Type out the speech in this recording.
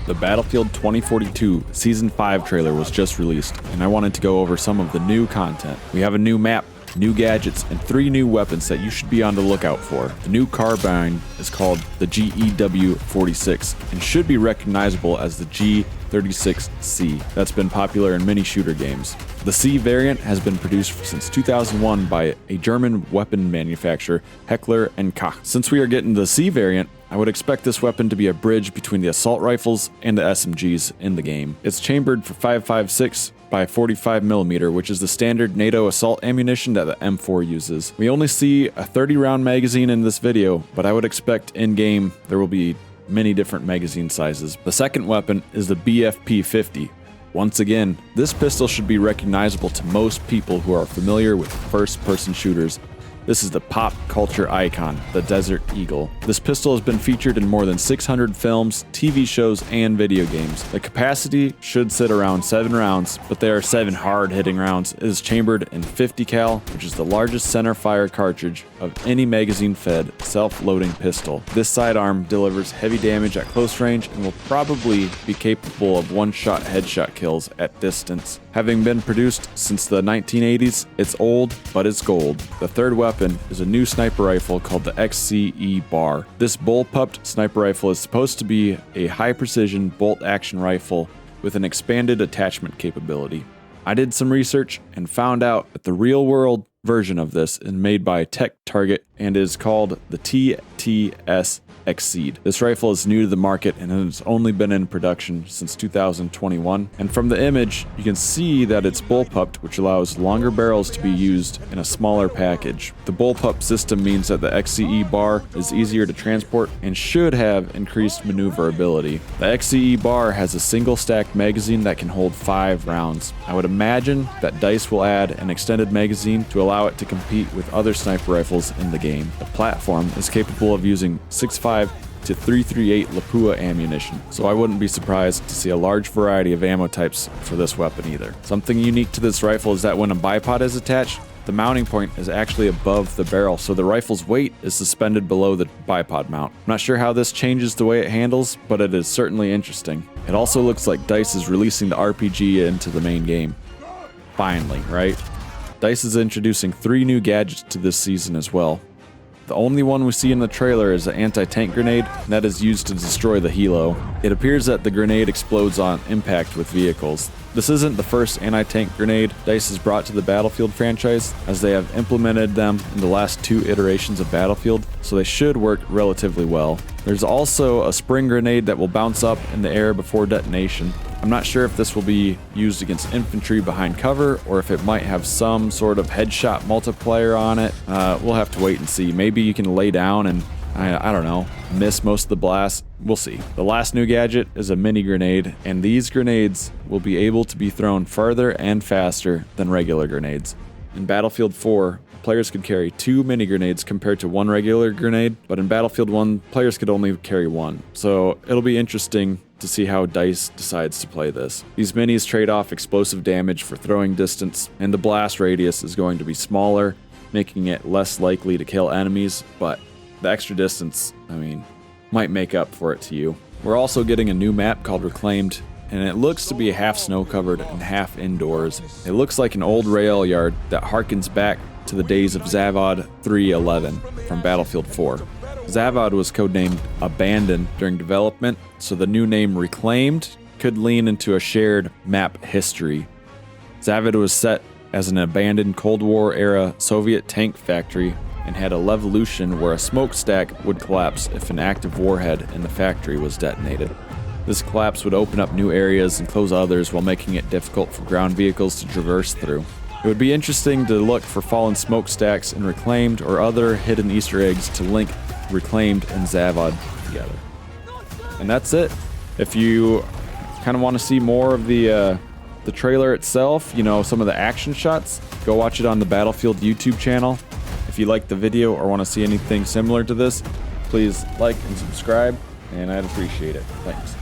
The Battlefield 2042 Season 5 trailer was just released, and I wanted to go over some of the new content. We have a new map, new gadgets, and 3 new weapons that you should be on the lookout for. The new carbine is called the GEW46 and should be recognizable as the G36C that's been popular in many shooter games. The C variant has been produced since 2001 by a German weapon manufacturer, Heckler & Koch. Since we are getting the C variant, I would expect this weapon to be a bridge between the assault rifles and the SMGs in the game. It's chambered for 5.56 by 45mm, which is the standard NATO assault ammunition that the M4 uses. We only see a 30-round magazine in this video, but I would expect in-game there will be many different magazine sizes. The second weapon is the BFP50. Once again, this pistol should be recognizable to most people who are familiar with first-person shooters. This is the pop culture icon, the Desert Eagle. This pistol has been featured in more than 600 films, TV shows, and video games. The capacity should sit around 7 rounds, but there are 7 hard-hitting rounds. It is chambered in 50 cal, which is the largest center-fire cartridge of any magazine-fed, self-loading pistol. This sidearm delivers heavy damage at close range and will probably be capable of one-shot headshot kills at distance. Having been produced since the 1980s, it's old, but it's gold. The third weapon is a new sniper rifle called the XCE Bar. This bullpupped sniper rifle is supposed to be a high-precision bolt-action rifle with an expanded attachment capability. I did some research and found out that the real-world version of this is made by TechTarget and is called the TTS Exceed. This rifle is new to the market and has only been in production since 2021. And from the image, you can see that it's bullpupped, which allows longer barrels to be used in a smaller package. The bullpup system means that the XCE bar is easier to transport and should have increased maneuverability. The XCE bar has a single stacked magazine that can hold 5 rounds. I would imagine that DICE will add an extended magazine to allow it to compete with other sniper rifles in the game. The platform is capable of using 6.5 to 338 Lapua ammunition, so I wouldn't be surprised to see a large variety of ammo types for this weapon either. Something unique to this rifle is that when a bipod is attached, the mounting point is actually above the barrel, so the rifle's weight is suspended below the bipod mount. I'm not sure how this changes the way it handles, but it is certainly interesting. It also looks like DICE is releasing the RPG into the main game. Finally, right? DICE is introducing 3 new gadgets to this season as well. The only one we see in the trailer is an anti-tank grenade that is used to destroy the helo. It appears that the grenade explodes on impact with vehicles. This isn't the first anti-tank grenade DICE has brought to the Battlefield franchise, as they have implemented them in the last 2 iterations of Battlefield, so they should work relatively well. There's also a spring grenade that will bounce up in the air before detonation. I'm not sure if this will be used against infantry behind cover or if it might have some sort of headshot multiplier on it. We'll have to wait and see. Maybe you can lay down and, I don't know, miss most of the blasts. We'll see. The last new gadget is a mini grenade, and these grenades will be able to be thrown farther and faster than regular grenades. In Battlefield 4, players could carry 2 mini grenades compared to 1 regular grenade, but in Battlefield 1, players could only carry 1. So it'll be interesting to see how DICE decides to play this. These minis trade off explosive damage for throwing distance, and the blast radius is going to be smaller, making it less likely to kill enemies, but the extra distance, might make up for it to you. We're also getting a new map called Reclaimed, and it looks to be half snow-covered and half indoors. It looks like an old rail yard that harkens back to the days of Zavod 311 from Battlefield 4. Zavod was codenamed Abandoned during development, so the new name Reclaimed could lean into a shared map history. Zavod was set as an abandoned Cold War-era Soviet tank factory and had a levolution where a smokestack would collapse if an active warhead in the factory was detonated. This collapse would open up new areas and close others while making it difficult for ground vehicles to traverse through. It would be interesting to look for fallen smokestacks in Reclaimed or other hidden Easter eggs to link Reclaimed and Zavod together. And that's it. If you kind of want to see more of the trailer itself, some of the action shots, go watch it on the Battlefield YouTube channel. If you like the video or want to see anything similar to this, please like and subscribe, and I'd appreciate it. Thanks.